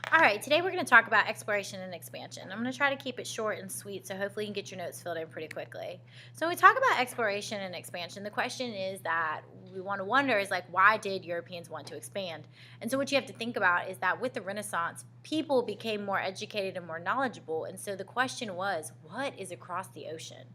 All right, today we're going to talk about exploration and expansion. I'm going to try to keep it short and sweet so hopefully you can get your notes filled in pretty quickly. So, when we talk about exploration and expansion, the question is that we want to wonder is like, why did Europeans want to expand? And so, what you have to think about is that with the Renaissance, people became more educated and more knowledgeable. And so, the question was, what is across the ocean?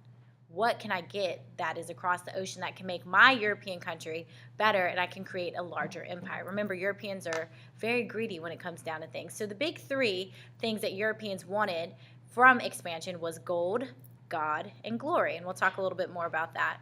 What can I get that is across the ocean that can make my European country better and I can create a larger empire? Remember, Europeans are very greedy when it comes down to things. So the big three things that Europeans wanted from expansion was gold, God, and glory. And we'll talk a little bit more about that.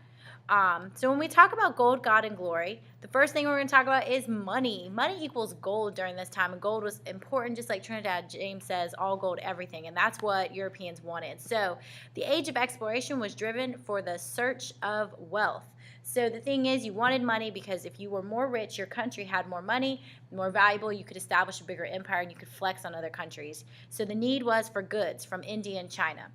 So when we talk about gold, God, and glory, the first thing we're going to talk about is money. Money equals gold during this time, and gold was important, just like Trinidad James says, all gold, everything, and that's what Europeans wanted. So the age of exploration was driven for the search of wealth. So the thing is, you wanted money because if you were more rich, your country had more money, more valuable, you could establish a bigger empire, and you could flex on other countries. So the need was for goods from India and China.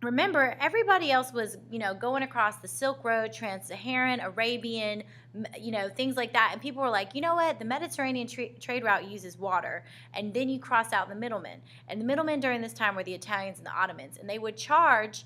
Remember, everybody else was, going across the Silk Road, Trans-Saharan, Arabian, things like that. And people were like, you know what? The Mediterranean trade route uses water. And then you cross out the middlemen. And the middlemen during this time were the Italians and the Ottomans. And they would charge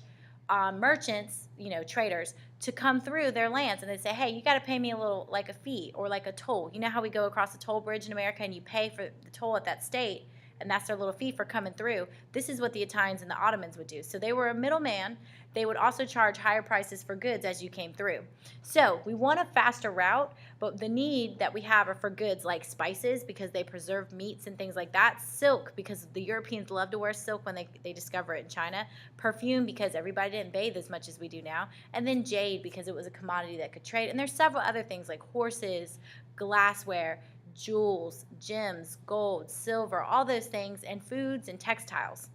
merchants, traders, to come through their lands. And they'd say, hey, you got to pay me a little, like a fee or like a toll. You know how we go across the toll bridge in America and you pay for the toll at that state? And that's their little fee for coming through. This is what the Italians and the Ottomans would do. So they were a middleman. They would also charge higher prices for goods as you came through. So we want a faster route, but the need that we have are for goods like spices because they preserve meats and things like that. Silk because the Europeans love to wear silk when they discover it in China. Perfume because everybody didn't bathe as much as we do now. And then jade because it was a commodity that could trade. And there's several other things like horses, glassware, jewels, gems, gold, silver, all those things, and foods and textiles.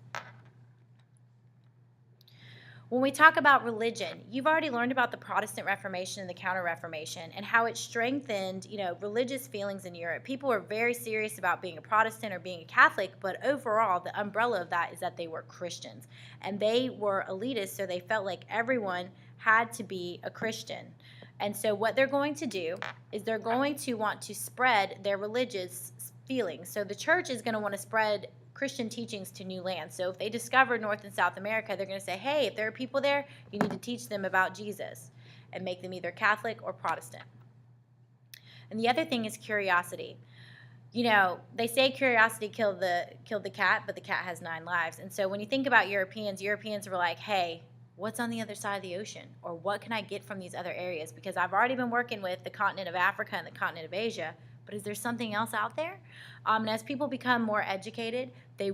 When we talk about religion, you've already learned about the Protestant Reformation and the Counter-Reformation and how it strengthened, religious feelings in Europe. People were very serious about being a Protestant or being a Catholic, but overall, the umbrella of that is that they were Christians. And they were elitist, so they felt like everyone had to be a Christian. And so what they're going to do is they're going to want to spread their religious feelings. So the church is going to want to spread Christian teachings to new lands. So if they discover North and South America, they're going to say, hey, if there are people there, you need to teach them about Jesus and make them either Catholic or Protestant. And the other thing is curiosity. They say curiosity killed the cat, but the cat has 9 lives. And so when you think about Europeans were like, hey, what's on the other side of the ocean? Or what can I get from these other areas? Because I've already been working with the continent of Africa and the continent of Asia, but is there something else out there? And as people become more educated, they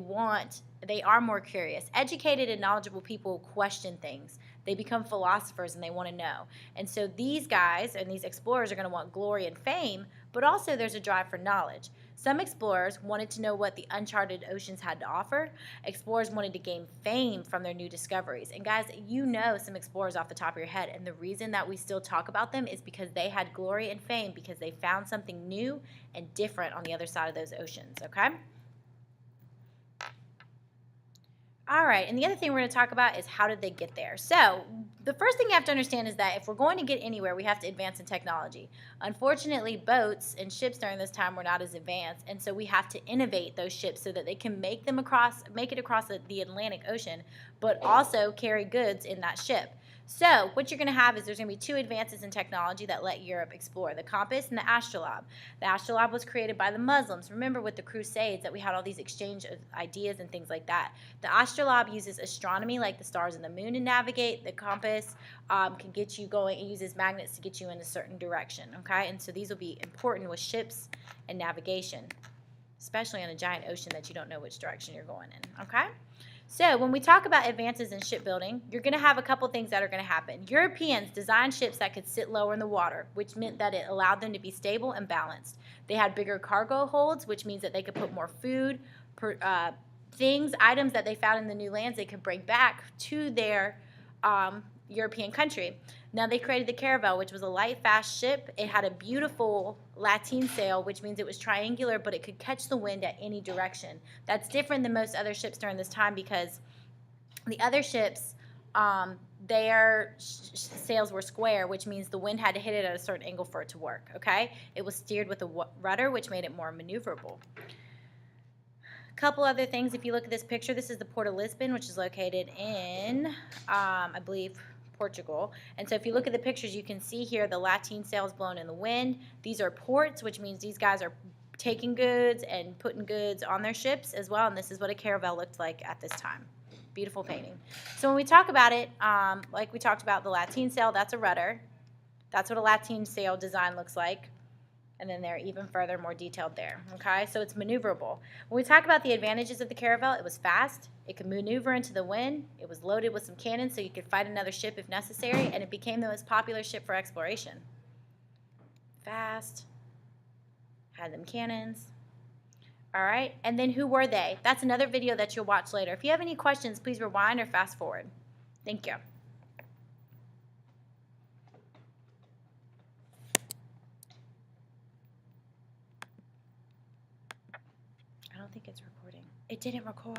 are more curious. Educated and knowledgeable people question things. They become philosophers and they want to know. And so these guys and these explorers are going to want glory and fame, but also there's a drive for knowledge. Some explorers wanted to know what the uncharted oceans had to offer. Explorers wanted to gain fame from their new discoveries. And guys, you know some explorers off the top of your head. And the reason that we still talk about them is because they had glory and fame because they found something new and different on the other side of those oceans, okay? All right, and the other thing we're going to talk about is how did they get there. So the first thing you have to understand is that if we're going to get anywhere, we have to advance in technology. Unfortunately, boats and ships during this time were not as advanced, and so we have to innovate those ships so that they can make it across the Atlantic Ocean, but also carry goods in that ship. So what you're going to have is there's going to be 2 advances in technology that let Europe explore, the compass and the astrolabe. The astrolabe was created by the Muslims. Remember with the Crusades that we had all these exchange of ideas and things like that. The astrolabe uses astronomy like the stars and the moon to navigate. The compass can get you going. It uses magnets to get you in a certain direction, okay? And so these will be important with ships and navigation, especially on a giant ocean that you don't know which direction you're going in, okay? So when we talk about advances in shipbuilding, you're going to have a couple things that are going to happen. Europeans designed ships that could sit lower in the water, which meant that it allowed them to be stable and balanced. They had bigger cargo holds, which means that they could put more food, items that they found in the new lands they could bring back to their European country. Now they created the caravel, which was a light, fast ship. It had a beautiful lateen sail, which means it was triangular, but it could catch the wind at any direction. That's different than most other ships during this time because the other ships, their sails were square, which means the wind had to hit it at a certain angle for it to work, okay? It was steered with a rudder, which made it more maneuverable. couple other things. If you look at this picture, this is the Port of Lisbon, which is located in, I believe, Portugal. And so if you look at the pictures, you can see here the lateen sails blown in the wind. These are ports, which means these guys are taking goods and putting goods on their ships as well. And this is what a caravel looked like at this time. Beautiful painting. So when we talk about it, like we talked about the lateen sail, that's a rudder. That's what a lateen sail design looks like. And then they're even further, more detailed there. Okay, so it's maneuverable. When we talk about the advantages of the caravel, it was fast. It could maneuver into the wind. It was loaded with some cannons so you could fight another ship if necessary. And it became the most popular ship for exploration. Fast. Had them cannons. All right, and then who were they? That's another video that you'll watch later. If you have any questions, please rewind or fast forward. Thank you. I don't think it's recording. It didn't record.